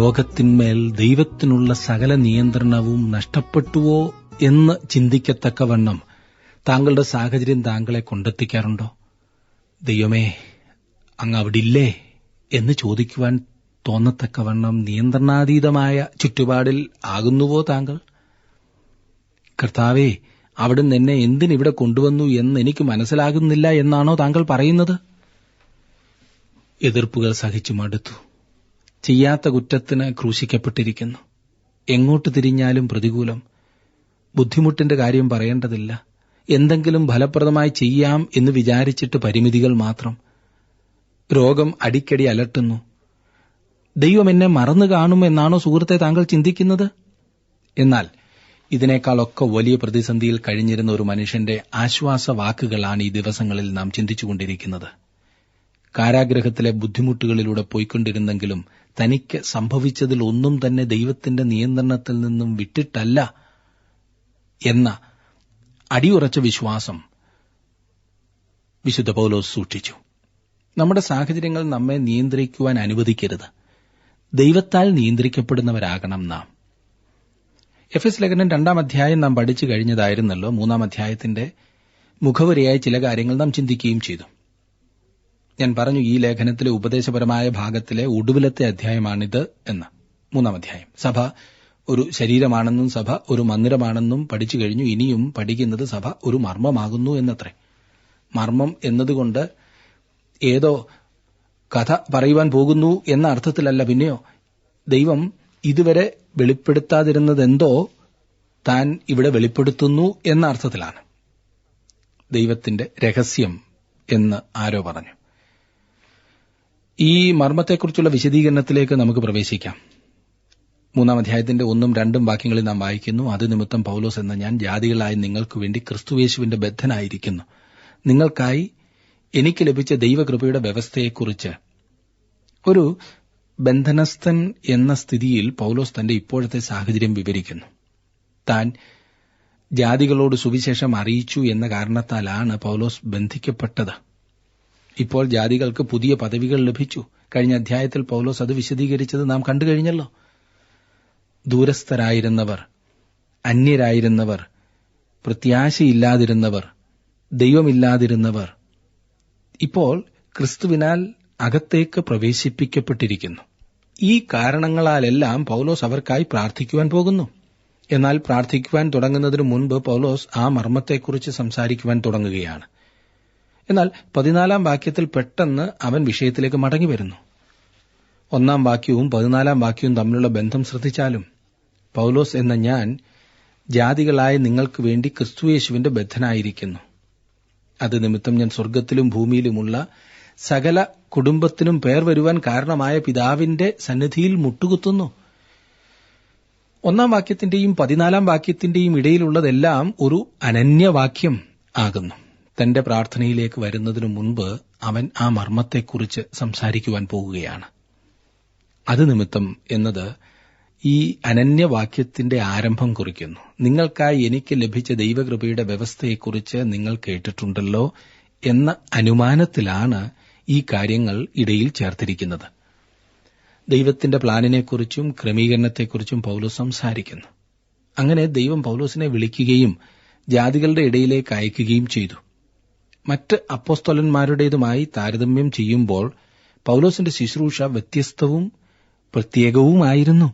ലോകത്തിന്മേൽ ദൈവത്തിനുള്ള സകല നിയന്ത്രണവും നഷ്ടപ്പെട്ടുവോ എന്ന് ചിന്തിക്കത്തക്കവണ്ണം താങ്കളുടെ സാഹചര്യം താങ്കളെ കൊണ്ടെത്തിക്കാറുണ്ടോ? ദൈവമേ, അങ്ങ് അവിടില്ലേ എന്ന് ചോദിക്കുവാൻ തോന്നത്തക്കവണ്ണം നിയന്ത്രണാതീതമായ ചുറ്റുപാടിൽ ആകുന്നുവോ താങ്കൾ? കർത്താവേ, അവിടുന്ന് എന്നെ എന്തിനിവിടെ കൊണ്ടുവന്നു എന്ന് എനിക്ക് മനസ്സിലാകുന്നില്ല എന്നാണോ താങ്കൾ പറയുന്നത്? എതിർപ്പുകൾ സഹിച്ചു മടുത്തു. ചെയ്യാത്ത കുറ്റത്തിന് ക്രൂശിക്കപ്പെട്ടിരിക്കുന്നു. എങ്ങോട്ട് തിരിഞ്ഞാലും പ്രതികൂലം. ബുദ്ധിമുട്ടിന്റെ കാര്യം പറയേണ്ടതില്ല. എന്തെങ്കിലും ഫലപ്രദമായി ചെയ്യാം എന്ന് വിചാരിച്ചിട്ട് പരിമിതികൾ മാത്രം. രോഗം അടിക്കടി അലട്ടുന്നു. ദൈവം എന്നെ മറന്നു കാണുമെന്നാണോ സുഹൃത്തെ താങ്കൾ ചിന്തിക്കുന്നത്? എന്നാൽ ഇതിനേക്കാളൊക്കെ വലിയ പ്രതിസന്ധിയിൽ കഴിഞ്ഞിരുന്ന ഒരു മനുഷ്യന്റെ ആശ്വാസവാക്കുകളാണ് ഈ ദിവസങ്ങളിൽ നാം ചിന്തിച്ചുകൊണ്ടിരിക്കുന്നത്. കാരാഗ്രഹത്തിലെ ബുദ്ധിമുട്ടുകളിലൂടെ പോയിക്കൊണ്ടിരുന്നെങ്കിലും തനിക്ക് സംഭവിച്ചതിൽ ഒന്നും തന്നെ ദൈവത്തിന്റെ നിയന്ത്രണത്തിൽ നിന്നും വിട്ടിട്ടല്ല എന്ന അടിയുറച്ച വിശ്വാസം വിശുദ്ധ പൗലോസ് സൂക്ഷിച്ചു. നമ്മുടെ സാഹചര്യങ്ങൾ നമ്മെ നിയന്ത്രിക്കുവാൻ അനുവദിക്കരുത്. ദൈവത്താൽ നിയന്ത്രിക്കപ്പെടുന്നവരാകണം നാം. എഫെസ് ലേഖനം 2-ാം അധ്യായം നാം പഠിച്ചു കഴിഞ്ഞതായിരുന്നല്ലോ. 3-ാം അധ്യായത്തിന്റെ മുഖവുരയായ ചില കാര്യങ്ങൾ നാം ചിന്തിക്കുകയും ചെയ്തു. ഞാൻ പറഞ്ഞു, ഈ ലേഖനത്തിലെ ഉപദേശപരമായ ഭാഗത്തിലെ ഒടുവിലത്തെ അധ്യായമാണിത് എന്ന്. 3-ാം അധ്യായം സഭ ഒരു ശരീരമാണെന്നും സഭ ഒരു മന്ദിരമാണെന്നും പഠിച്ചു കഴിഞ്ഞു. ഇനിയും പഠിക്കുന്നത് സഭ ഒരു മർമ്മമാകുന്നു എന്നത്രേ. മർമ്മം എന്നതുകൊണ്ട് ഏതോ കഥ പറയുവാൻ പോകുന്നു എന്ന അർത്ഥത്തിലല്ല. പിന്നെയോ, ദൈവം ഇതുവരെ വെളിപ്പെടുത്താതിരുന്നതെന്തോ താൻ ഇവിടെ വെളിപ്പെടുത്തുന്നു എന്ന അർത്ഥത്തിലാണ്. ദൈവത്തിന്റെ രഹസ്യം എന്ന് ആരോ പറഞ്ഞു. ഈ മർമ്മത്തെക്കുറിച്ചുള്ള വിശദീകരണത്തിലേക്ക് നമുക്ക് പ്രവേശിക്കാം. 3-ാം അധ്യായത്തിന്റെ 1-2 വാക്യങ്ങളിൽ നാം വായിക്കുന്നു, അത് നിമിത്തം പൗലോസ് എന്ന ഞാൻ ജാതികളായ നിങ്ങൾക്ക് വേണ്ടി ക്രിസ്തുയേശുവിന്റെ ബദ്ധനായിരിക്കുന്നു. നിങ്ങൾക്കായി എനിക്ക് ലഭിച്ച ദൈവകൃപയുടെ വ്യവസ്ഥയെക്കുറിച്ച്. ഒരു ബന്ധനസ്ഥൻ എന്ന സ്ഥിതിയിൽ പൗലോസ് തന്റെ ഇപ്പോഴത്തെ സാഹചര്യം വിവരിക്കുന്നു. താൻ ജാതികളോട് സുവിശേഷം അറിയിച്ചു എന്ന കാരണത്താലാണ് പൗലോസ് ബന്ധിക്കപ്പെട്ടത്. ഇപ്പോൾ ജാതികൾക്ക് പുതിയ പദവികൾ ലഭിച്ചു. കഴിഞ്ഞ അധ്യായത്തിൽ പൗലോസ് അത് വിശദീകരിച്ചത് നാം കണ്ടുകഴിഞ്ഞല്ലോ. ദൂരസ്ഥരായിരുന്നവർ, അന്യരായിരുന്നവർ, പ്രത്യാശയില്ലാതിരുന്നവർ, ദൈവമില്ലാതിരുന്നവർ ഇപ്പോൾ ക്രിസ്തുവിനാൽ അകത്തേക്ക് പ്രവേശിപ്പിക്കപ്പെട്ടിരിക്കുന്നു. ഈ കാരണങ്ങളാലെല്ലാം പൗലോസ് അവർക്കായി പ്രാർത്ഥിക്കുവാൻ പോകുന്നു. എന്നാൽ പ്രാർത്ഥിക്കുവാൻ തുടങ്ങുന്നതിനു മുൻപ് പൗലോസ് ആ മർമ്മത്തെക്കുറിച്ച് സംസാരിക്കുവാൻ തുടങ്ങുകയാണ്. എന്നാൽ 14-ാം വാക്യത്തിൽ പെട്ടെന്ന് അവൻ വിഷയത്തിലേക്ക് മടങ്ങി വരുന്നു. 1-ാം വാക്യവും 14-ാം വാക്യവും തമ്മിലുള്ള ബന്ധം ശ്രദ്ധിച്ചാലും, പൗലോസ് എന്ന ഞാൻ ജാതികളായ നിങ്ങൾക്ക് വേണ്ടി ക്രിസ്തുയേശുവിന്റെ ബദ്ധനായിരിക്കുന്നു. അത് നിമിത്തം ഞാൻ സ്വർഗ്ഗത്തിലും ഭൂമിയിലുമുള്ള സകല കുടുംബത്തിനും പേർ വരുവാൻ കാരണമായ പിതാവിന്റെ സന്നിധിയിൽ മുട്ടുകുത്തുന്നു. 1-ാം വാക്യത്തിന്റെയും 14-ാം വാക്യത്തിന്റെയും ഇടയിലുള്ളതെല്ലാം ഒരു അനന്യവാക്യം ആകുന്നു. തന്റെ പ്രാർത്ഥനയിലേക്ക് വരുന്നതിനു മുൻപ് അവൻ ആ മർമ്മത്തെക്കുറിച്ച് സംസാരിക്കുവാൻ പോകുകയാണ്. അത് നിമിത്തം എന്നത് ഈ അനന്യവാക്യത്തിന്റെ ആരംഭം കുറിക്കുന്നു. നിങ്ങൾക്കായി എനിക്ക് ലഭിച്ച ദൈവകൃപയുടെ വ്യവസ്ഥയെക്കുറിച്ച് നിങ്ങൾ കേട്ടിട്ടുണ്ടല്ലോ എന്ന അനുമാനത്തിലാണ് ഈ കാര്യങ്ങൾ ഇടയിൽ ചേർത്തിരിക്കുന്നത്. ദൈവത്തിന്റെ പ്ലാനിനെക്കുറിച്ചും ക്രമീകരണത്തെക്കുറിച്ചും പൗലോസ് സംസാരിക്കുന്നു. അങ്ങനെ ദൈവം പൗലോസിനെ വിളിക്കുകയും ജാതികളുടെ ഇടയിലേക്ക് അയക്കുകയും ചെയ്തു. മറ്റ് അപ്പോസ്തലന്മാരുടേതുമായി താരതമ്യം ചെയ്യുമ്പോൾ പൗലോസിന്റെ ശുശ്രൂഷ വ്യത്യസ്തവും പ്രത്യേകവുമായിരുന്നു.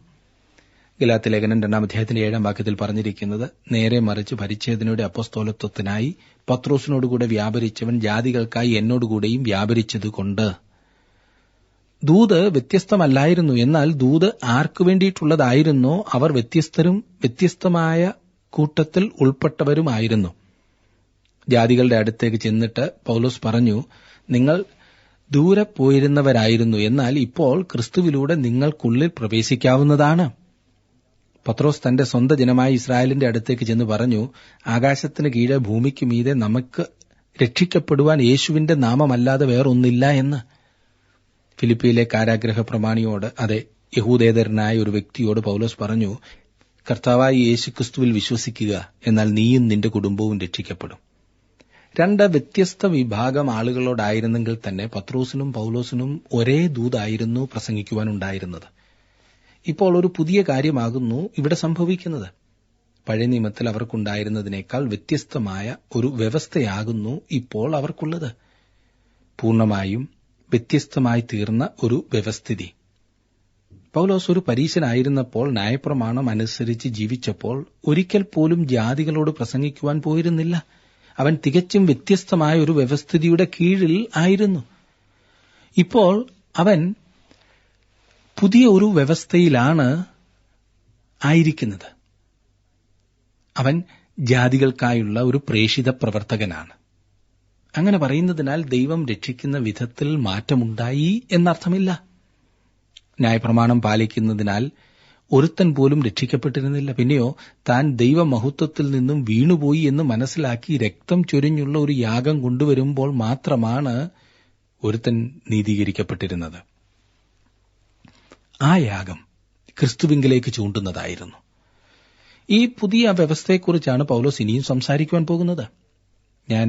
ഗലാത്യ ലേഖനം 2-ാം അധ്യായത്തിന്റെ 7-ാം വാക്യത്തിൽ പറഞ്ഞിരിക്കുന്നത്, നേരെ മറിച്ച് പരിച്ഛേദനയുടെ അപ്പോസ്തലത്വത്തിനായി പത്രോസിനോടുകൂടെ വ്യാപരിച്ചവൻ ജാതികൾക്കായി എന്നോടുകൂടെയും വ്യാപരിച്ചതുകൊണ്ട്. ദൂത് വ്യത്യസ്തമല്ലായിരുന്നു. എന്നാൽ ദൂത് ആർക്കു വേണ്ടിയിട്ടുള്ളതായിരുന്നോ അവർ വ്യത്യസ്തരും വ്യത്യസ്തമായ കൂട്ടത്തിൽ ഉൾപ്പെട്ടവരുമായിരുന്നു. ജാതികളുടെ അടുത്തേക്ക് ചെന്നിട്ട് പൗലോസ് പറഞ്ഞു, നിങ്ങൾ ദൂരെ പോയിരുന്നവരായിരുന്നു, എന്നാൽ ഇപ്പോൾ ക്രിസ്തുവിലൂടെ നിങ്ങൾക്കുള്ളിൽ പ്രവേശിക്കാവുന്നതാണ്. പത്രോസ് തന്റെ സ്വന്തം ജനമായ ഇസ്രായേലിന്റെ അടുത്തേക്ക് ചെന്ന് പറഞ്ഞു, ആകാശത്തിന് കീഴെ ഭൂമിക്ക് മീതെ നമുക്ക് രക്ഷിക്കപ്പെടുവാൻ യേശുവിന്റെ നാമമല്ലാതെ വേറൊന്നില്ല എന്ന്. ഫിലിപ്പിയിലെ കാരാഗ്രഹ പ്രമാണിയോട്, അതെ, യഹൂദേതരനായ ഒരു വ്യക്തിയോട് പൗലോസ് പറഞ്ഞു, കർത്താവായ യേശുക്രിസ്തുവിൽ വിശ്വസിക്കുക, എന്നാൽ നീയും നിന്റെ കുടുംബവും രക്ഷിക്കപ്പെടും. 2 വ്യത്യസ്ത വിഭാഗം ആളുകളോടായിരുന്നെങ്കിൽ തന്നെ പത്രോസിനും പൗലോസിനും ഒരേ ദൂതായിരുന്നു പ്രസംഗിക്കുവാനുണ്ടായിരുന്നത്. ഇപ്പോൾ ഒരു പുതിയ കാര്യമാകുന്നു ഇവിടെ സംഭവിക്കുന്നത്. പഴയ നിയമത്തിൽ അവർക്കുണ്ടായിരുന്നതിനേക്കാൾ വ്യത്യസ്തമായ ഒരു വ്യവസ്ഥയാകുന്നു ഇപ്പോൾ അവർക്കുള്ളത്. പൂർണ്ണമായും വ്യത്യസ്തമായി തീർന്ന ഒരു വ്യവസ്ഥിതി. പൗലോസ് ഒരു പരീശനായിരുന്നപ്പോൾ ന്യായപ്രമാണം അനുസരിച്ച് ജീവിച്ചപ്പോൾ ഒരിക്കൽ പോലും ജാതികളോട് പ്രസംഗിക്കുവാൻ പോയിരുന്നില്ല. അവൻ തികച്ചും വ്യത്യസ്തമായ ഒരു വ്യവസ്ഥിതിയുടെ കീഴിൽ ആയിരുന്നു. ഇപ്പോൾ അവൻ പുതിയ ഒരു വ്യവസ്ഥയിലാണ് ആയിരിക്കുന്നത്. അവൻ ജാതികൾക്കായുള്ള ഒരു പ്രേഷിത പ്രവർത്തകനാണ്. അങ്ങനെ പറയുന്നതിനാൽ ദൈവം രക്ഷിക്കുന്ന വിധത്തിൽ മാറ്റമുണ്ടായി എന്നർത്ഥമില്ല. ന്യായപ്രമാണം പാലിക്കുന്നതിനാൽ ഒരുത്തൻ പോലും രക്ഷിക്കപ്പെട്ടിരുന്നില്ല. പിന്നെയോ താൻ ദൈവമഹത്വത്തിൽ നിന്നും വീണുപോയി എന്ന് മനസ്സിലാക്കി രക്തം ചൊരിഞ്ഞുള്ള ഒരു യാഗം കൊണ്ടുവരുമ്പോൾ മാത്രമാണ് ഒരുത്തൻ നീതീകരിക്കപ്പെട്ടിരുന്നത്. ആ യാഗം ക്രിസ്തുവിങ്കിലേക്ക് ചൂണ്ടുന്നതായിരുന്നു. ഈ പുതിയ വ്യവസ്ഥയെക്കുറിച്ചാണ് പൗലോസ് ഇനിയും സംസാരിക്കുവാൻ പോകുന്നത്. ഞാൻ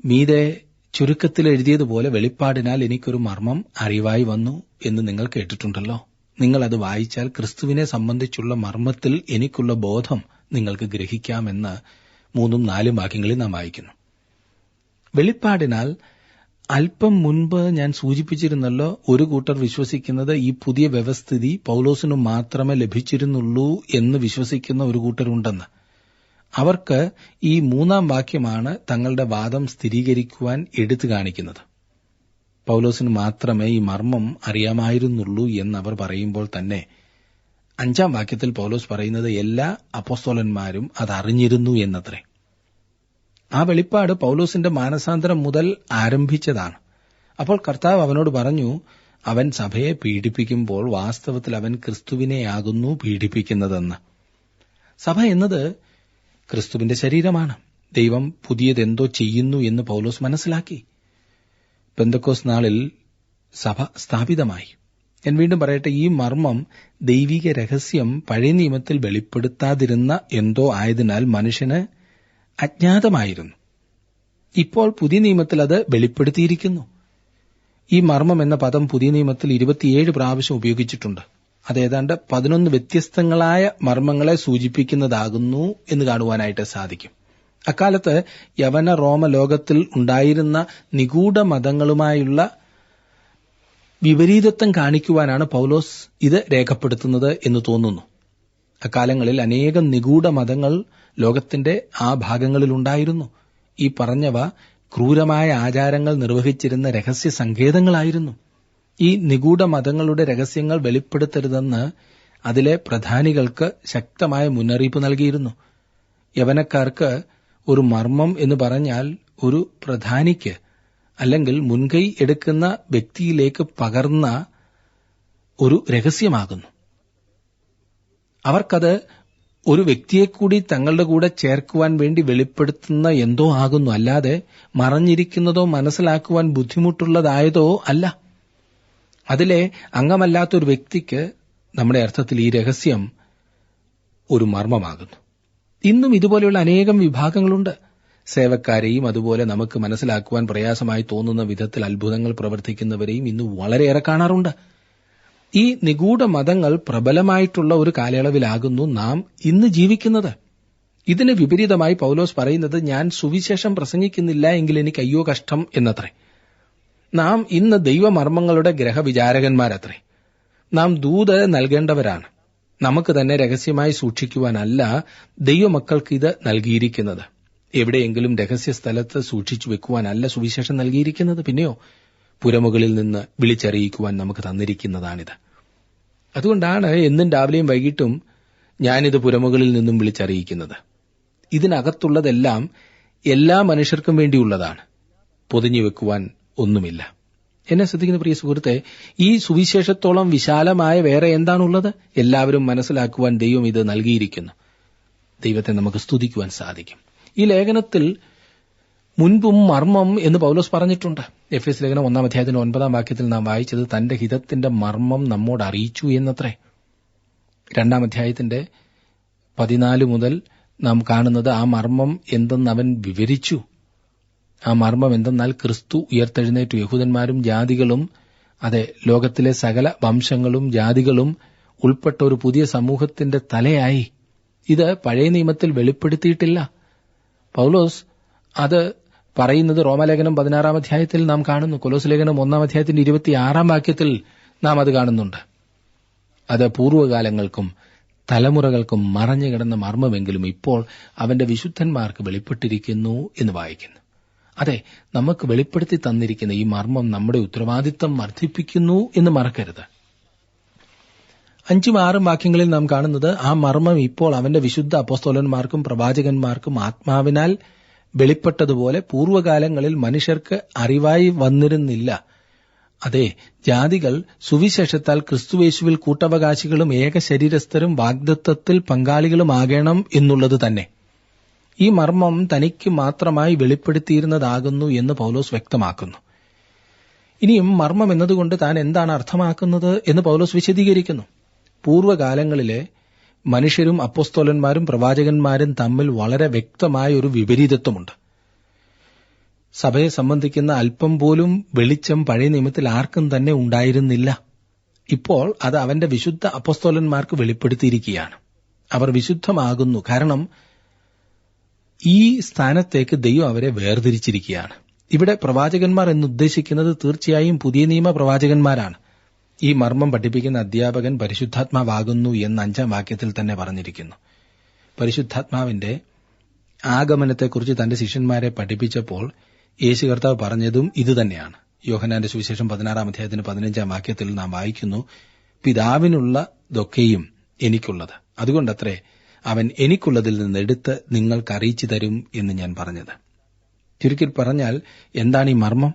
മീതെ ചുരുക്കത്തിൽ എഴുതിയതുപോലെ വെളിപ്പാടിനാൽ എനിക്കൊരു മർമ്മം അറിവായി വന്നു എന്ന് നിങ്ങൾ കേട്ടിട്ടുണ്ടല്ലോ. നിങ്ങളത് വായിച്ചാൽ ക്രിസ്തുവിനെ സംബന്ധിച്ചുള്ള മർമ്മത്തിൽ എനിക്കുള്ള ബോധം നിങ്ങൾക്ക് ഗ്രഹിക്കാമെന്ന് 3-4 വാക്യങ്ങളിൽ നാം വായിക്കുന്നു. വെളിപ്പാടിനാൽ അല്പം മുൻപ് ഞാൻ സൂചിപ്പിച്ചിരുന്നല്ലോ, ഒരു കൂട്ടർ വിശ്വസിക്കുന്നത് ഈ പുതിയ വ്യവസ്ഥിതി പൗലോസിനു മാത്രമേ ലഭിച്ചിരുന്നുള്ളൂ എന്ന് വിശ്വസിക്കുന്ന ഒരു കൂട്ടരുണ്ടെന്ന്. അവർക്ക് ഈ 3-ാം വാക്യമാണ് തങ്ങളുടെ വാദം സ്ഥിരീകരിക്കുവാൻ എടുത്തു കാണിക്കുന്നത്. പൗലോസിന് മാത്രമേ ഈ മർമ്മം അറിയാമായിരുന്നുള്ളൂ എന്നവർ പറയുമ്പോൾ തന്നെ 5-ാം വാക്യത്തിൽ പൗലോസ് പറയുന്നത് എല്ലാ അപ്പോസ്തലന്മാരും അതറിഞ്ഞിരുന്നു എന്നത്രേ. ആ വെളിപ്പാട് പൗലോസിന്റെ മാനസാന്തരം മുതൽ ആരംഭിച്ചതാണ്. അപ്പോൾ കർത്താവ് അവനോട് പറഞ്ഞു, അവൻ സഭയെ പീഡിപ്പിക്കുമ്പോൾ വാസ്തവത്തിൽ അവൻ ക്രിസ്തുവിനെയാകുന്നു പീഡിപ്പിക്കുന്നതെന്ന്. സഭ എന്നത് ക്രിസ്തുവിന്റെ ശരീരമാണ്. ദൈവം പുതിയതെന്തോ ചെയ്യുന്നു എന്ന് പൗലോസ് മനസ്സിലാക്കി. പെന്തക്കോസ്ത് നാളിൽ സഭ സ്ഥാപിതമായി. ഞാൻ വീണ്ടും പറയട്ടെ, ഈ മർമ്മം ദൈവിക രഹസ്യം പഴയ നിയമത്തിൽ വെളിപ്പെടുത്താതിരുന്ന എന്തോ ആയതിനാൽ മനുഷ്യന് അജ്ഞാതമായിരുന്നു. ഇപ്പോൾ പുതിയ നിയമത്തിൽ അത് വെളിപ്പെടുത്തിയിരിക്കുന്നു. ഈ മർമ്മം എന്ന പദം പുതിയ നിയമത്തിൽ 27 പ്രാവശ്യം ഉപയോഗിച്ചിട്ടുണ്ട്. അത് ഏതാണ്ട് 11 വ്യത്യസ്തങ്ങളായ മർമ്മങ്ങളെ സൂചിപ്പിക്കുന്നതാകുന്നു എന്ന് കാണുവാനായിട്ട് സാധിക്കും. അക്കാലത്ത് യവന റോമ ലോകത്തിൽ ഉണ്ടായിരുന്ന നിഗൂഢ മതങ്ങളുമായുള്ള വിപരീതത്വം കാണിക്കുവാനാണ് പൗലോസ് ഇത് രേഖപ്പെടുത്തുന്നത് എന്ന് തോന്നുന്നു. അക്കാലങ്ങളിൽ അനേകം നിഗൂഢ മതങ്ങൾ ലോകത്തിന്റെ ആ ഭാഗങ്ങളിലുണ്ടായിരുന്നു. ഈ പറഞ്ഞവ ക്രൂരമായ ആചാരങ്ങൾ നിർവഹിച്ചിരുന്ന രഹസ്യ സങ്കേതങ്ങളായിരുന്നു. ഈ നിഗൂഢ മതങ്ങളുടെ രഹസ്യങ്ങൾ വെളിപ്പെടുത്തരുതെന്ന് അതിലെ പ്രധാനികൾക്ക് ശക്തമായ മുന്നറിയിപ്പ് നൽകിയിരുന്നു. യവനക്കാർക്ക് ഒരു മർമ്മം എന്ന് പറഞ്ഞാൽ ഒരു പ്രധാനിക്ക് അല്ലെങ്കിൽ മുൻകൈ എടുക്കുന്ന വ്യക്തിയിലേക്ക് പകർന്ന ഒരു രഹസ്യമാകുന്നു. അവർക്കത് ഒരു വ്യക്തിയെക്കൂടി തങ്ങളുടെ കൂടെ ചേർക്കുവാൻ വേണ്ടി വെളിപ്പെടുത്തുന്ന എന്തോ ആകുന്നു, അല്ലാതെ മറഞ്ഞിരിക്കുന്നതോ മനസ്സിലാക്കുവാൻ ബുദ്ധിമുട്ടുള്ളതായതോ അല്ല. അതിലെ അംഗമല്ലാത്തൊരു വ്യക്തിക്ക് നമ്മുടെ അർത്ഥത്തിൽ ഈ രഹസ്യം ഒരു മർമ്മമാകുന്നു. ഇന്നും ഇതുപോലെയുള്ള അനേകം വിഭാഗങ്ങളുണ്ട്. സേവക്കാരെയും അതുപോലെ നമുക്ക് മനസ്സിലാക്കുവാൻ പ്രയാസമായി തോന്നുന്ന വിധത്തിൽ അത്ഭുതങ്ങൾ പ്രവർത്തിക്കുന്നവരെയും ഇന്ന് വളരെയേറെ കാണാറുണ്ട്. ഈ നിഗൂഢ മതങ്ങൾ പ്രബലമായിട്ടുള്ള ഒരു കാലയളവിലാകുന്നു നാം ഇന്ന് ജീവിക്കുന്നത്. ഇതിന് വിപരീതമായി പൗലോസ് പറയുന്നത്, ഞാൻ സുവിശേഷം പ്രസംഗിക്കുന്നില്ല എങ്കിൽ എനിക്ക് അയ്യോ കഷ്ടം എന്നത്രേ. നാം ഇന്ന് ദൈവമർമ്മങ്ങളുടെ ഗ്രഹവിചാരകന്മാരത്രേ. നാം ദൂത് നൽകേണ്ടവരാണ്. നമുക്ക് തന്നെ രഹസ്യമായി സൂക്ഷിക്കുവാനല്ല ദൈവമക്കൾക്ക് ഇത് നൽകിയിരിക്കുന്നത്. എവിടെയെങ്കിലും രഹസ്യ സ്ഥലത്ത് സൂക്ഷിച്ചു വെക്കുവാനല്ല സുവിശേഷം നൽകിയിരിക്കുന്നത്. പിന്നെയോ പുരമുകളിൽ നിന്ന് വിളിച്ചറിയിക്കുവാൻ നമുക്ക് തന്നിരിക്കുന്നതാണിത്. അതുകൊണ്ടാണ് എന്നും രാവിലെയും വൈകിട്ടും ഞാനിത് പുരമുകളിൽ നിന്നും വിളിച്ചറിയിക്കുന്നത്. ഇതിനകത്തുള്ളതെല്ലാം എല്ലാ മനുഷ്യർക്കും വേണ്ടിയുള്ളതാണ്. പൊതിഞ്ഞു വെക്കുവാൻ ഒന്നുമില്ല. എന്നെ ശ്രദ്ധിക്കുന്ന പ്രിയ സുഹൃത്തെ, ഈ സുവിശേഷത്തോളം വിശാലമായ വേറെ എന്താണുള്ളത്? എല്ലാവരും മനസ്സിലാക്കുവാൻ ദൈവം ഇത് നൽകിയിരിക്കുന്നു. ദൈവത്തെ നമുക്ക് സ്തുതിക്കുവാൻ സാധിക്കും. ഈ ലേഖനത്തിൽ മുൻപും മർമ്മം എന്ന് പൗലോസ് പറഞ്ഞിട്ടുണ്ട്. എഫേസ് ലേഖനം 1-ാം അധ്യായത്തിന്റെ 9-ാം വാക്യത്തിൽ നാം വായിച്ചത് തന്റെ ഹിതത്തിന്റെ മർമ്മം നമ്മോട് അറിയിച്ചു എന്നത്രേ. 2-ാം അധ്യായത്തിന്റെ 14 മുതൽ നാം കാണുന്നത് ആ മർമ്മം എന്തെന്ന് അവൻ വിവരിച്ചു. ആ മർമ്മം എന്തെന്നാൽ ക്രിസ്തു ഉയർത്തെഴുന്നേറ്റു. യഹൂദന്മാരും ജാതികളും, അതെ, ലോകത്തിലെ സകല വംശങ്ങളും ജാതികളും ഉൾപ്പെട്ട ഒരു പുതിയ സമൂഹത്തിന്റെ തലയായി. ഇത് പഴയ നിയമത്തിൽ വെളിപ്പെടുത്തിയിട്ടില്ല. പൗലോസ് അത് പറയുന്നത് റോമാലേഖനം 16 അധ്യായത്തിൽ നാം കാണുന്നു. കൊലോസ് ലേഖനം 1 അധ്യായത്തിന്റെ 26 വാക്യത്തിൽ നാം അത് കാണുന്നുണ്ട്. അത് പൂർവ്വകാലങ്ങൾക്കും തലമുറകൾക്കും മറഞ്ഞുകിടന്ന മർമ്മമെങ്കിലും ഇപ്പോൾ അവന്റെ വിശുദ്ധന്മാർക്ക് വെളിപ്പെട്ടിരിക്കുന്നു എന്ന് വായിക്കുന്നു. അതെ, നമുക്ക് വെളിപ്പെടുത്തി തന്നിരിക്കുന്ന ഈ മർമ്മം നമ്മുടെ ഉത്തരവാദിത്തം വർദ്ധിപ്പിക്കുന്നു എന്ന് മറക്കരുത്. 5ഉം 6ഉം വാക്യങ്ങളിൽ നാം കാണുന്നത് ആ മർമ്മം ഇപ്പോൾ അവന്റെ വിശുദ്ധ അപ്പോസ്തലന്മാർക്കും പ്രവാചകന്മാർക്കും ആത്മാവിനാൽ വെളിപ്പെട്ടതുപോലെ പൂർവ്വകാലങ്ങളിൽ മനുഷ്യർക്ക് അറിവായി വന്നിരുന്നില്ല. അതെ, ജാതികൾ സുവിശേഷത്താൽ ക്രിസ്തുയേശുവിൽ കൂട്ടവകാശികളും ഏക ശരീരസ്ഥരും വാഗ്ദത്തത്തിൽ പങ്കാളികളുമാകണം എന്നുള്ളത് തന്നെ. ഈ മർമ്മം തനിക്ക് മാത്രമായി വെളിപ്പെടുത്തിയിരുന്നതാകുന്നു എന്ന് പൗലോസ് വ്യക്തമാക്കുന്നു. ഇനിയും മർമ്മം എന്നതുകൊണ്ട് താൻ എന്താണ് അർത്ഥമാക്കുന്നത് എന്ന് പൗലോസ് വിശദീകരിക്കുന്നു. പൂർവ്വകാലങ്ങളിലെ മനുഷ്യരും അപ്പോസ്തലന്മാരും പ്രവാചകന്മാരും തമ്മിൽ വളരെ വ്യക്തമായ ഒരു വിപരീതത്വമുണ്ട്. സഭയെ സംബന്ധിക്കുന്ന അല്പം പോലും വെളിച്ചം പഴയ നിയമത്തിൽ ആർക്കും തന്നെ ഉണ്ടായിരുന്നില്ല. ഇപ്പോൾ അത് അവന്റെ വിശുദ്ധ അപ്പോസ്തലന്മാർക്ക് വെളിപ്പെടുത്തിയിരിക്കുകയാണ്. അവർ വിശുദ്ധമാകുന്നു, കാരണം ഈ സ്ഥാനത്തേക്ക് ദൈവം അവരെ വേർതിരിച്ചിരിക്കുകയാണ്. ഇവിടെ പ്രവാചകന്മാർ എന്നുദ്ദേശിക്കുന്നത് തീർച്ചയായും പുതിയ നിയമ പ്രവാചകന്മാരാണ്. ഈ മർമ്മം പഠിപ്പിക്കുന്ന അധ്യാപകൻ പരിശുദ്ധാത്മാവാകുന്നു എന്ന് 5-ാം വാക്യത്തിൽ തന്നെ പറഞ്ഞിരിക്കുന്നു. പരിശുദ്ധാത്മാവിന്റെ ആഗമനത്തെക്കുറിച്ച് തന്റെ ശിഷ്യന്മാരെ പഠിപ്പിച്ചപ്പോൾ യേശു കർത്താവ് പറഞ്ഞതും ഇതുതന്നെയാണ്. യോഹന്നാന്റെ സുവിശേഷം 16 അധ്യായത്തിന് 15-ാം വാക്യത്തിൽ നാം വായിക്കുന്നു, പിതാവിനുള്ളതൊക്കെയും എനിക്കുള്ളത്, അതുകൊണ്ടത്രേ അവൻ എനിക്കുള്ളതിൽ നിന്നെടുത്ത് നിങ്ങൾക്ക് അറിയിച്ചു തരും എന്ന് ഞാൻ പറഞ്ഞത്. ചുരുക്കി പറഞ്ഞാൽ എന്താണ് ഈ മർമ്മം?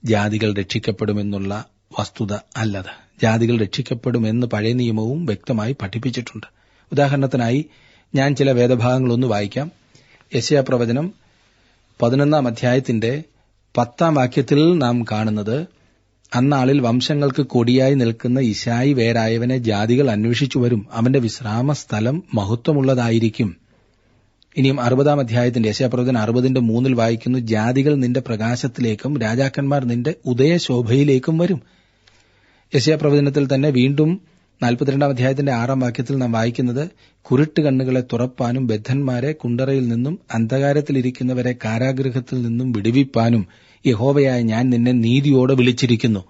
ജാതികൾ രക്ഷിക്കപ്പെടുമെന്നുള്ള വസ്തുത അല്ലത്. ജാതികൾ രക്ഷിക്കപ്പെടുമെന്ന് പഴയ നിയമവും വ്യക്തമായി പഠിപ്പിച്ചിട്ടുണ്ട്. ഉദാഹരണത്തിനായി ഞാൻ ചില വേദഭാഗങ്ങളൊന്ന് വായിക്കാം. യെശയ്യാ പ്രവചനം 11-ാം അധ്യായത്തിന്റെ 10-ാം വാക്യത്തിൽ നാം കാണുന്നത്, അന്നാളിൽ വംശങ്ങൾക്ക് കൊടിയായി നിൽക്കുന്ന യിശായി വേരായവനെ ജാതികൾ അന്വേഷിച്ചു വരും, അവന്റെ വിശ്രാമ സ്ഥലം മഹത്വമുള്ളതായിരിക്കും. ഇനിയും 60-ാം അധ്യായത്തിന്റെ യെശയ്യാ പ്രവചനം 60:3 വായിക്കുന്നു, ജാതികൾ നിന്റെ പ്രകാശത്തിലേക്കും രാജാക്കന്മാർ നിന്റെ ഉദയശോഭയിലേക്കും വരും. യെശയ്യാ പ്രവചനത്തിൽ തന്നെ വീണ്ടും 42-ാം അധ്യായത്തിന്റെ 6-ാം വാക്യത്തിൽ നാം വായിക്കുന്നത്, കുരുട്ട് കണ്ണുകളെ തുറപ്പാനും ബദ്ധന്മാരെ കുണ്ടറയിൽ നിന്നും അന്ധകാരത്തിലിരിക്കുന്നവരെ കാരാഗൃഹത്തിൽ നിന്നും വിടുവിപ്പാനും യഹോവയായ ഞാൻ നിന്നെ നീതിയോടെ വിളിച്ചിരിക്കുന്നു.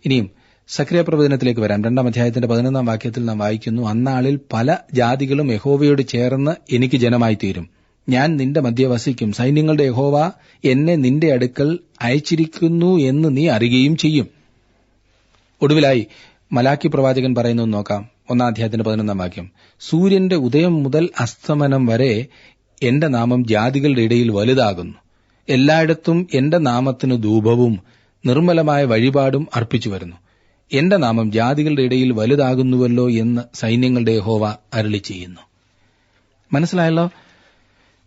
ഇനിയും സക്രിയ പ്രവചനത്തിലേക്ക് വരാം. 2-ാം അധ്യായത്തിന്റെ 11-ാം വാക്യത്തിൽ നാം വായിക്കുന്നു, അന്നാളിൽ പല ജാതികളും യഹോവയോട് ചേർന്ന് എനിക്ക് ജനമായി തീരും, ഞാൻ നിന്റെ മധ്യ വസിക്കും, സൈന്യങ്ങളുടെ യഹോവ എന്നെ നിന്റെ അടുക്കൽ അയച്ചിരിക്കുന്നു എന്ന് നീ അറിയുകയും ചെയ്യും. ഒടുവിലായി മലാക്കി പ്രവാചകൻ പറയുന്നത് നോക്കാം. 1-ാം അധ്യായത്തിന്റെ 11-ാം വാക്യം, സൂര്യന്റെ ഉദയം മുതൽ അസ്തമനം വരെ എന്റെ നാമം ജാതികളുടെ ഇടയിൽ വലുതാകുന്നു, എല്ലായിടത്തും എന്റെ നാമത്തിന് ധൂപവും നിർമ്മലമായ വഴിപാടും അർപ്പിച്ചു വരുന്നു, എന്റെ നാമം ജാതികളുടെ ഇടയിൽ വലുതാകുന്നുവല്ലോ എന്ന് സൈന്യങ്ങളുടെ യഹോവ അരുളി ചെയ്യുന്നു. മനസ്സിലായല്ലോ?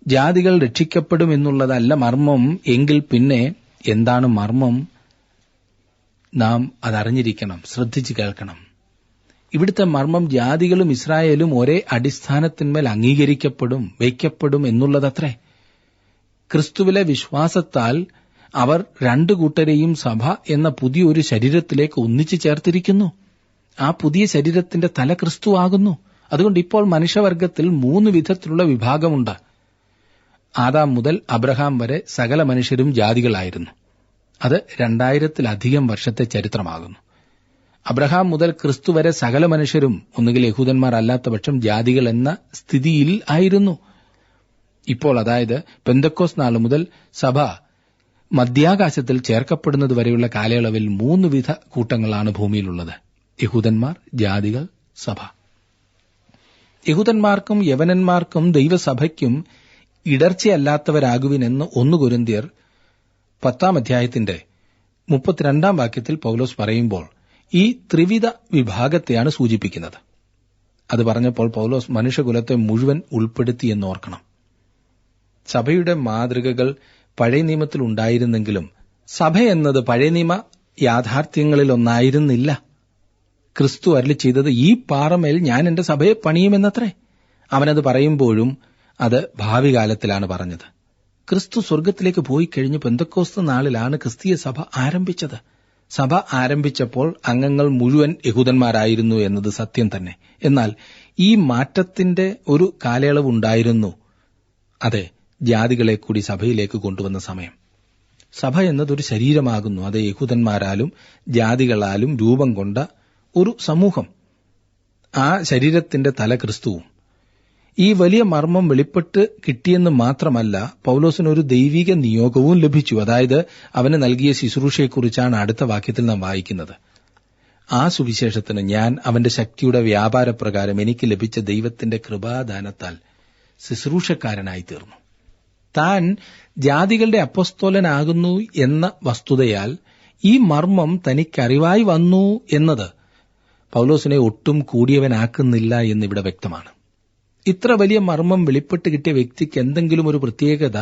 ജാതികൾ രക്ഷിക്കപ്പെടും എന്നുള്ളതല്ല മർമ്മം. എങ്കിൽ പിന്നെ എന്താണ് മർമ്മം? നാം അതറിഞ്ഞിരിക്കണം, ശ്രദ്ധിച്ചു കേൾക്കണം. ഇവിടുത്തെ മർമ്മം ജാതികളും ഇസ്രായേലും ഒരേ അടിസ്ഥാനത്തിന്മേൽ അംഗീകരിക്കപ്പെടും, വയ്ക്കപ്പെടും എന്നുള്ളതത്രേ. ക്രിസ്തുവിലെ വിശ്വാസത്താൽ അവർ രണ്ടു കൂട്ടരെയും സഭ എന്ന പുതിയൊരു ശരീരത്തിലേക്ക് ഒന്നിച്ചു ചേർത്തിരിക്കുന്നു. ആ പുതിയ ശരീരത്തിന്റെ തല ക്രിസ്തുവാകുന്നു. അതുകൊണ്ട് ഇപ്പോൾ മനുഷ്യവർഗത്തിൽ 3 വിധത്തിലുള്ള വിഭാഗമുണ്ട്. ആദാം മുതൽ അബ്രഹാം വരെ സകല മനുഷ്യരും ജാതികളായിരുന്നു. അത് 2000-ലധികം വർഷത്തെ ചരിത്രമാകുന്നു. അബ്രഹാം മുതൽ ക്രിസ്തു വരെ സകല മനുഷ്യരും ഒന്നുകിൽ യഹൂദന്മാർ അല്ലാത്ത പക്ഷം ജാതികൾ എന്ന സ്ഥിതിയിൽ ആയിരുന്നു. ഇപ്പോൾ അതായത് പെന്തക്കോസ് നാൾ മുതൽ സഭ മധ്യാകാശത്തിൽ ചേർക്കപ്പെടുന്നതുവരെയുള്ള കാലയളവിൽ 3 വിധ കൂട്ടങ്ങളാണ് ഭൂമിയിലുള്ളത്: യഹൂദന്മാർ, ജാതികൾ, സഭ. യഹൂദന്മാർക്കും യവനന്മാർക്കും ദൈവസഭയ്ക്കും ഇടർച്ചയല്ലാത്തവരാകുവിനെന്ന് 1 കൊരിന്ത്യർ 10-ാം അധ്യായത്തിന്റെ 32-ാം വാക്യത്തിൽ പൗലോസ് പറയുമ്പോൾ ഈ ത്രിവിധ വിഭാഗത്തെയാണ് സൂചിപ്പിക്കുന്നത്. അത് പറഞ്ഞപ്പോൾ പൗലോസ് മനുഷ്യകുലത്തെ മുഴുവൻ ഉൾപ്പെടുത്തിയെന്നോർക്കണം. സഭയുടെ മാതൃകകൾ പഴയ നിയമത്തിൽ ഉണ്ടായിരുന്നെങ്കിലും സഭ എന്നത് പഴയ നിയമ യാഥാർത്ഥ്യങ്ങളിലൊന്നായിരുന്നില്ല. ക്രിസ്തു അരുളി ചെയ്തത്, ഈ പാറമേൽ ഞാൻ എന്റെ സഭയെ പണിയുമെന്നത്രേ. അവനത് പറയുമ്പോഴും അത് ഭാവി കാലത്തിലാണ് പറഞ്ഞത്. ക്രിസ്തു സ്വർഗ്ഗത്തിലേക്ക് പോയി കഴിഞ്ഞ് പെന്തക്കോസ്ത് നാളിലാണ് ക്രിസ്തീയ സഭ ആരംഭിച്ചത്. സഭ ആരംഭിച്ചപ്പോൾ അംഗങ്ങൾ മുഴുവൻ യഹൂദന്മാരായിരുന്നു എന്നത് സത്യം തന്നെ. എന്നാൽ ഈ മാറ്റത്തിന്റെ ഒരു കാലയളവുണ്ടായിരുന്നു. അതെ, ജാതികളെ കൂടി സഭയിലേക്ക് കൊണ്ടുവന്ന സമയം. സഭ എന്നതൊരു ശരീരമാകുന്നു. അത് യഹൂദന്മാരാലും ജാതികളാലും രൂപം കൊണ്ട ഒരു സമൂഹം. ആ ശരീരത്തിന്റെ തല ക്രിസ്തുവും. ഈ വലിയ മർമ്മം വെളിപ്പെട്ട് കിട്ടിയെന്ന് മാത്രമല്ല, പൗലോസിനൊരു ദൈവിക നിയോഗവും ലഭിച്ചു. അതായത്, അവന് നൽകിയ ശുശ്രൂഷയെക്കുറിച്ചാണ് അടുത്ത വാക്യത്തിൽ നാം വായിക്കുന്നത്. ആ സുവിശേഷത്തിന് ഞാൻ അവന്റെ ശക്തിയുടെ വ്യാപാരപ്രകാരം എനിക്ക് ലഭിച്ച ദൈവത്തിന്റെ കൃപാദാനത്താൽ ശുശ്രൂഷക്കാരനായി തീർന്നു. താൻ ജാതികളുടെ അപ്പോസ്തലനാകുന്നു എന്ന വസ്തുതയാൽ ഈ മർമ്മം തനിക്കറിവായി വന്നു എന്നത് പൗലോസിനെ ഒട്ടും കൂടിയവനാക്കുന്നില്ല എന്നിവിടെ വ്യക്തമാണ്. ഇത്ര വലിയ മർമ്മം വെളിപ്പെട്ട് കിട്ടിയ വ്യക്തിക്ക് എന്തെങ്കിലും ഒരു പ്രത്യേകത,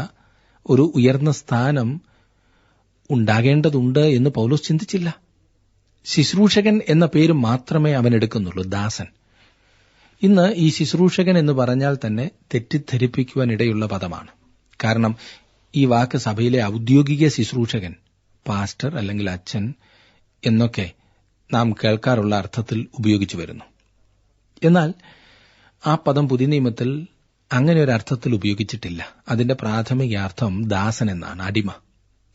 ഒരു ഉയർന്ന സ്ഥാനം ഉണ്ടാകേണ്ടതുണ്ട് എന്ന് പൗലോസ് ചിന്തിച്ചില്ല. ശുശ്രൂഷകൻ എന്ന പേര് മാത്രമേ അവൻ എടുക്കുന്നുള്ളൂ, ദാസൻ. ഇന്ന് ഈ ശുശ്രൂഷകൻ എന്ന് പറഞ്ഞാൽ തന്നെ തെറ്റിദ്ധരിപ്പിക്കുവാൻ ഇടയുള്ള പദമാണ്. കാരണം ഈ വാക്ക് സഭയിലെ ഔദ്യോഗിക ശുശ്രൂഷകൻ, പാസ്റ്റർ അല്ലെങ്കിൽ അച്ഛൻ എന്നൊക്കെ നാം കേൾക്കാറുള്ള അർത്ഥത്തിൽ ഉപയോഗിച്ചു വരുന്നു. എന്നാൽ ആ പദം പുതിയ നിയമത്തിൽ അങ്ങനെ ഒരു അർത്ഥത്തിൽ ഉപയോഗിച്ചിട്ടില്ല. അതിന്റെ പ്രാഥമിക അർത്ഥം ദാസൻ എന്നാണ്, അടിമ.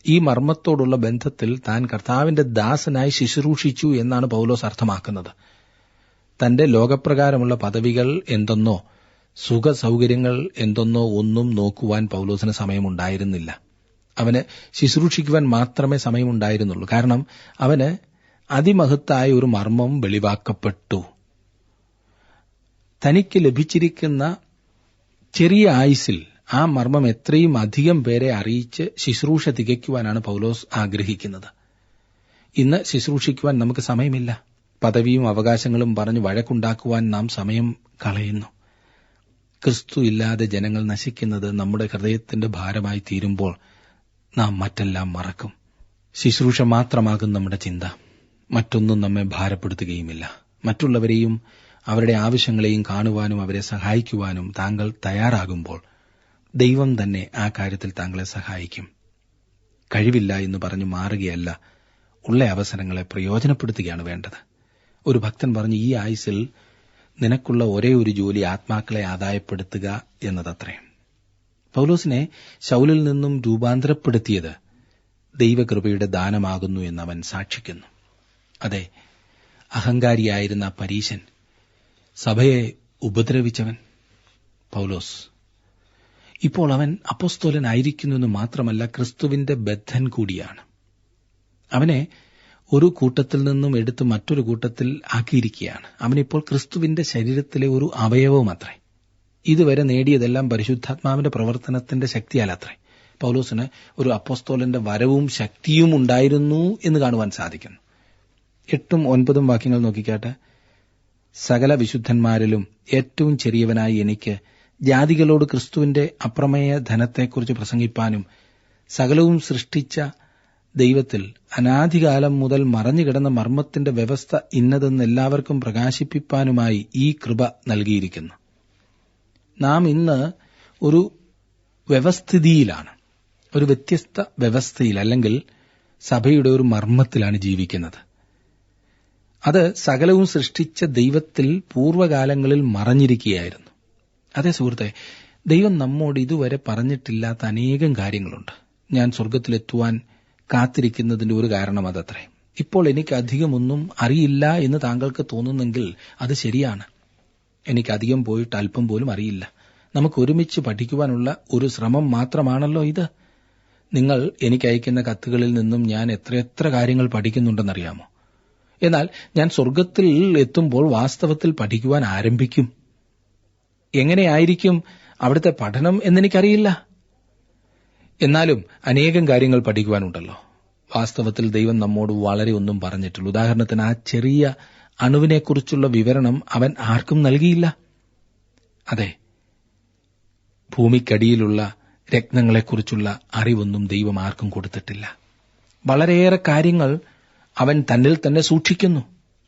ഈ മർമ്മത്തോടുള്ള ബന്ധത്തിൽ താൻ കർത്താവിന്റെ ദാസനായി ശുശ്രൂഷിച്ചു എന്നാണ് പൗലോസ് അർത്ഥമാക്കുന്നത്. തന്റെ ലോകപ്രകാരമുള്ള പദവികൾ എന്തെന്നോ സുഖ സൌകര്യങ്ങൾ എന്തെന്നോ ഒന്നും നോക്കുവാൻ പൗലോസിന് സമയമുണ്ടായിരുന്നില്ല. അവന് ശുശ്രൂഷിക്കുവാൻ മാത്രമേ സമയമുണ്ടായിരുന്നുള്ളൂ. കാരണം അവന് അതിമഹത്തായ ഒരു മർമ്മം വെളിവാക്കപ്പെട്ടു. തനിക്ക് ലഭിച്ചിരിക്കുന്ന ചെറിയ ആയുസ്സിൽ ആ മർമ്മം എത്രയും അധികം പേരെ അറിയിച്ച് ശുശ്രൂഷ തികയ്ക്കുവാനാണ് പൗലോസ് ആഗ്രഹിക്കുന്നത്. ഇന്ന് ശുശ്രൂഷിക്കുവാൻ നമുക്ക് സമയമില്ല. പദവിയും അവകാശങ്ങളും പറഞ്ഞ് വഴക്കുണ്ടാക്കുവാൻ നാം സമയം കളയുന്നു. ക്രിസ്തു ഇല്ലാതെ ജനങ്ങൾ നശിക്കുന്നത് നമ്മുടെ ഹൃദയത്തിന്റെ ഭാരമായി തീരുമ്പോൾ നാം മറ്റെല്ലാം മറക്കും. ശുശ്രൂഷ മാത്രമാകും നമ്മുടെ ചിന്ത. മറ്റൊന്നും നമ്മെ ഭാരപ്പെടുത്തുകയുമില്ല. മറ്റുള്ളവരെയും അവരുടെ ആവശ്യങ്ങളെയും കാണുവാനും അവരെ സഹായിക്കുവാനും താങ്കൾ തയ്യാറാകുമ്പോൾ ദൈവം തന്നെ ആ കാര്യത്തിൽ താങ്കളെ സഹായിക്കും. കഴിവില്ല എന്ന് പറഞ്ഞു മാറുകയല്ല, ഉള്ള അവസരങ്ങളെ പ്രയോജനപ്പെടുത്തുകയാണ് വേണ്ടത്. ഒരു ഭക്തൻ പറഞ്ഞു, ഈ ആയുസ്സിൽ നിനക്കുള്ള ഒരേ ഒരു ജോലി ആത്മാക്കളെ ആദായപ്പെടുത്തുക എന്നതത്രേ. പൗലോസിനെ ശൗലിൽ നിന്നും രൂപാന്തരപ്പെടുത്തിയത് ദൈവകൃപയുടെ ദാനമാകുന്നു എന്നവൻ സാക്ഷിക്കുന്നു. അതെ, അഹങ്കാരിയായിരുന്ന പരീശൻ, സഭയെ ഉപദ്രവിച്ചവൻ പൗലോസ്, ഇപ്പോൾ അവൻ അപ്പോസ്തലനായിരിക്കുന്നു എന്ന് മാത്രമല്ല, ക്രിസ്തുവിന്റെ ബദ്ധൻ കൂടിയാണ്. അവനെ ഒരു കൂട്ടത്തിൽ നിന്നും എടുത്ത് മറ്റൊരു കൂട്ടത്തിൽ ആക്കിയിരിക്കുകയാണ്. അവനിപ്പോൾ ക്രിസ്തുവിന്റെ ശരീരത്തിലെ ഒരു അവയവവുമത്രേ. ഇതുവരെ നേടിയതെല്ലാം പരിശുദ്ധാത്മാവിന്റെ പ്രവർത്തനത്തിന്റെ ശക്തിയാലത്രേ. പൗലോസിന് ഒരു അപ്പോസ്തലന്റെ വരവും ശക്തിയും ഉണ്ടായിരുന്നു എന്ന് കാണുവാൻ സാധിക്കുന്നു. 8-9 വാക്യങ്ങൾ നോക്കിക്കാട്ടെ. സകല വിശുദ്ധന്മാരിലും ഏറ്റവും ചെറിയവനായി എനിക്ക് ജാതികളോട് ക്രിസ്തുവിന്റെ അപ്രമേയ ധനത്തെക്കുറിച്ച് പ്രസംഗിപ്പാനും സകലവും സൃഷ്ടിച്ച ദൈവത്തിൽ അനാദികാലം മുതൽ മറഞ്ഞുകിടന്ന മർമ്മത്തിന്റെ വ്യവസ്ഥ ഇന്നതെന്ന് എല്ലാവർക്കും പ്രകാശിപ്പിപ്പാനുമായി ഈ കൃപ നൽകിയിരിക്കുന്നു. നാം ഇന്ന് ഒരു വ്യവസ്ഥിതിയിലാണ്, ഒരു വ്യത്യസ്ത വ്യവസ്ഥയിൽ, അല്ലെങ്കിൽ സഭയുടെ ഒരു മർമ്മത്തിലാണ് ജീവിക്കുന്നത്. അത് സകലവും സൃഷ്ടിച്ച ദൈവത്തിൽ പൂർവ്വകാലങ്ങളിൽ മറഞ്ഞിരിക്കുകയായിരുന്നു. അതേ സുഹൃത്തെ, ദൈവം നമ്മോട് ഇതുവരെ പറഞ്ഞിട്ടില്ലാത്ത അനേകം കാര്യങ്ങളുണ്ട്. ഞാൻ സ്വർഗ്ഗത്തിലെത്തുവാൻ കാത്തിരിക്കുന്നതിന്റെ ഒരു കാരണം അതത്രേ. ഇപ്പോൾ എനിക്ക് അധികമൊന്നും അറിയില്ല എന്ന് താങ്കൾക്ക് തോന്നുന്നെങ്കിൽ അത് ശരിയാണ്. എനിക്കധികം പോയിട്ട് അല്പം പോലും അറിയില്ല. നമുക്ക് ഒരുമിച്ച് പഠിക്കുവാനുള്ള ഒരു ശ്രമം മാത്രമാണല്ലോ ഇത്. നിങ്ങൾ എനിക്ക് അയക്കുന്ന കത്തുകളിൽ നിന്നും ഞാൻ എത്രയെത്ര കാര്യങ്ങൾ പഠിക്കുന്നുണ്ടെന്നറിയാമോ? എന്നാൽ ഞാൻ സ്വർഗ്ഗത്തിൽ എത്തുമ്പോൾ വാസ്തവത്തിൽ പഠിക്കുവാൻ ആരംഭിക്കും. എങ്ങനെയായിരിക്കും അവിടുത്തെ പഠനം എന്നെനിക്കറിയില്ല. എന്നാലും അനേകം കാര്യങ്ങൾ പഠിക്കുവാനുണ്ടല്ലോ. വാസ്തവത്തിൽ ദൈവം നമ്മോട് വളരെ ഒന്നും പറഞ്ഞിട്ടുള്ളൂ. ഉദാഹരണത്തിന്, ആ ചെറിയ അണുവിനെക്കുറിച്ചുള്ള വിവരണം അവൻ ആർക്കും നൽകിയില്ല. അതെ, ഭൂമിക്കടിയിലുള്ള രത്നങ്ങളെക്കുറിച്ചുള്ള അറിവൊന്നും ദൈവം ആർക്കും കൊടുത്തിട്ടില്ല. വളരെയേറെ കാര്യങ്ങൾ അവൻ തന്നിൽ തന്നെ സൂക്ഷിക്കുന്നു.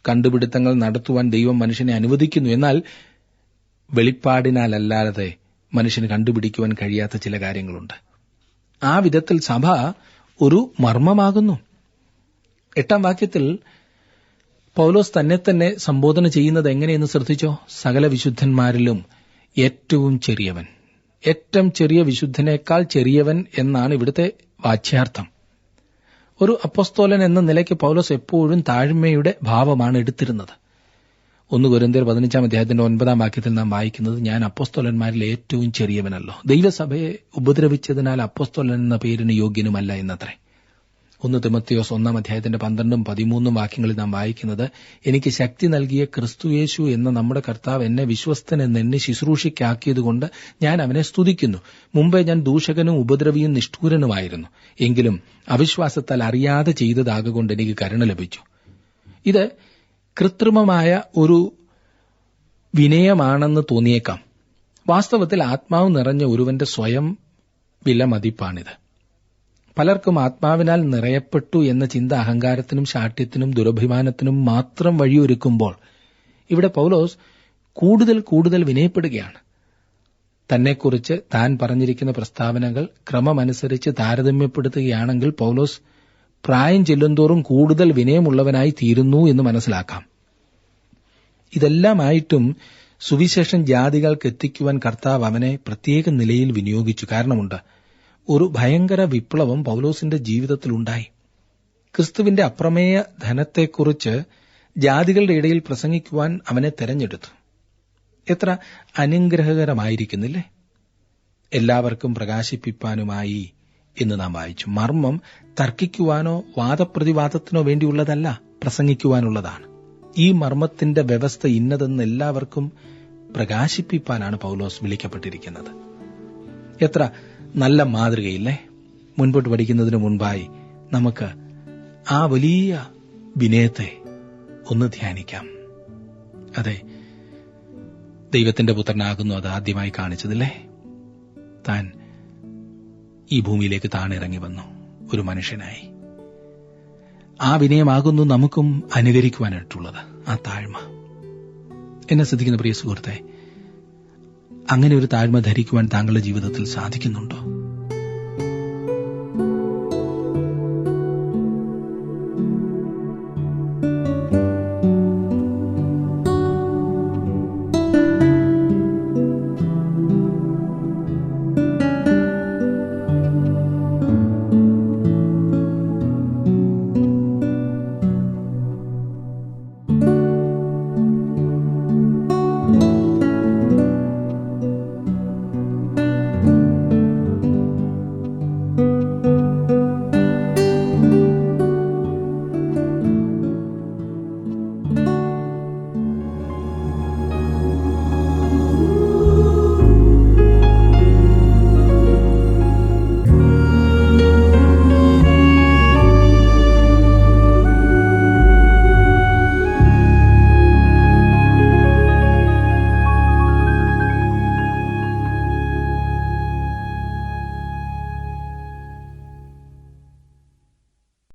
കണ്ടുപിടുത്തങ്ങൾ നടത്തുവാൻ ദൈവം മനുഷ്യനെ അനുവദിക്കുന്നു. എന്നാൽ വെളിപ്പാടിനാലല്ലാതെ മനുഷ്യന് കണ്ടുപിടിക്കുവാൻ കഴിയാത്ത ചില കാര്യങ്ങളുണ്ട്. ആ വിധത്തിൽ സഭ ഒരു മർമ്മമാകുന്നു. 8-ാം വാക്യത്തിൽ പൗലോസ് തന്നെ തന്നെ സംബോധന ചെയ്യുന്നത് എങ്ങനെയെന്ന് ശ്രദ്ധിച്ചോ? സകല വിശുദ്ധന്മാരിലും ഏറ്റവും ചെറിയവൻ. ഏറ്റവും ചെറിയ വിശുദ്ധനേക്കാൾ ചെറിയവൻ എന്നാണ് ഇവിടുത്തെ വാച്യാർത്ഥം. ഒരു അപ്പോസ്തോലൻ എന്ന നിലയ്ക്ക് പൗലോസ് എപ്പോഴും താഴ്മയുടെ ഭാവമാണ് എടുത്തിരുന്നത്. 1 കൊരിന്ത്യർ 15-ാം അധ്യായത്തിന്റെ 9-ാം വാക്യത്തിൽ നാം വായിക്കുന്നത്, ഞാൻ അപ്പോസ്തോലന്മാരിൽ ഏറ്റവും ചെറിയവനല്ലോ, ദൈവസഭയെ ഉപദ്രവിച്ചതിനാൽ അപ്പോസ്തോലൻ എന്ന പേരിന് യോഗ്യനുമല്ല എന്നത്രേ. 1 തിമോഥെയോസ് 1-ാം അധ്യായത്തിന്റെ 12-ഉം 13-ഉം വാക്യങ്ങളിൽ നാം വായിക്കുന്നത്, എനിക്ക് ശക്തി നൽകിയ ക്രിസ്തുയേശു എന്ന നമ്മുടെ കർത്താവ് എന്നെ വിശ്വസ്തൻ എന്നെ ശുശ്രൂഷയ്ക്കാക്കിയതുകൊണ്ട് ഞാൻ അവനെ സ്തുതിക്കുന്നു. മുമ്പേ ഞാൻ ദൂഷകനും ഉപദ്രവിയും നിഷ്ഠൂരനുമായിരുന്നു, എങ്കിലും അവിശ്വാസത്താൽ അറിയാതെ ചെയ്തതാകൊണ്ട് എനിക്ക് കരുണ ലഭിച്ചു. ഇത് കൃത്രിമമായ ഒരു വിനയമാണെന്ന് തോന്നിയേക്കാം. വാസ്തവത്തിൽ ആത്മാവ് നിറഞ്ഞ ഒരുവന്റെ സ്വയം വിലമതിപ്പാണിത്. പലർക്കും ആത്മാവിനാൽ നിറയപ്പെട്ടു എന്ന ചിന്ത അഹങ്കാരത്തിനും ശാഠ്യത്തിനും ദുരഭിമാനത്തിനും മാത്രം വഴിയൊരുക്കുമ്പോൾ, ഇവിടെ പൗലോസ് കൂടുതൽ കൂടുതൽ വിനയപ്പെടുകയാണ്. തന്നെക്കുറിച്ച് താൻ പറഞ്ഞിരിക്കുന്ന പ്രസ്താവനകൾ ക്രമമനുസരിച്ച് താരതമ്യപ്പെടുത്തുകയാണെങ്കിൽ പൗലോസ് പ്രായം ചെല്ലുന്തോറും കൂടുതൽ വിനയമുള്ളവനായി തീരുന്നു എന്ന് മനസ്സിലാക്കാം. ഇതെല്ലാമായിട്ടും സുവിശേഷം ജാതികൾക്ക് എത്തിക്കുവാൻ കർത്താവ് അവനെ പ്രത്യേക നിലയിൽ വിനിയോഗിച്ചു. കാരണമുണ്ട്. ഒരു ഭയങ്കര വിപ്ലവം പൗലോസിന്റെ ജീവിതത്തിലുണ്ടായി. ക്രിസ്തുവിന്റെ അപ്രമേയ ധനത്തെക്കുറിച്ച് ജാതികളുടെ ഇടയിൽ പ്രസംഗിക്കുവാൻ അവനെ തെരഞ്ഞെടുത്തു. എത്ര അനുഗ്രഹകരമായിരിക്കുന്നില്ലേ? എല്ലാവർക്കും പ്രകാശിപ്പിപ്പാനുമായി എന്ന് നാം വായിച്ചു. മർമ്മം തർക്കിക്കുവാനോ വാദപ്രതിവാദത്തിനോ വേണ്ടിയുള്ളതല്ല, പ്രസംഗിക്കുവാനുള്ളതാണ്. ഈ മർമ്മത്തിന്റെ വ്യവസ്ഥ ഇന്നതെന്ന് എല്ലാവർക്കും പ്രകാശിപ്പിപ്പാനാണ് പൗലോസ് വിളിക്കപ്പെട്ടിരിക്കുന്നത്. എത്ര നല്ല മാതൃകയില്ലേ? മുൻപോട്ട് പഠിക്കുന്നതിന് മുൻപായി നമുക്ക് ആ വലിയ വിനയത്തെ ഒന്ന് ധ്യാനിക്കാം. അതെ, ദൈവത്തിന്റെ പുത്രനാകുന്നു അത് ആദ്യമായി കാണിച്ചതില്ലേ? താൻ ഈ ഭൂമിയിലേക്ക് താണിറങ്ങി വന്നു, ഒരു മനുഷ്യനായി. ആ വിനയമാകുന്നു നമുക്കും അനുകരിക്കുവാനായിട്ടുള്ളത്, ആ താഴ്മ. എന്നെ ശ്രദ്ധിക്കുന്ന പ്രിയ സുഹൃത്തെ, അങ്ങനെ ഒരു താഴ്മ ധരിക്കുവാൻ താങ്കളുടെ ജീവിതത്തിൽ സാധിക്കുന്നുണ്ടോ?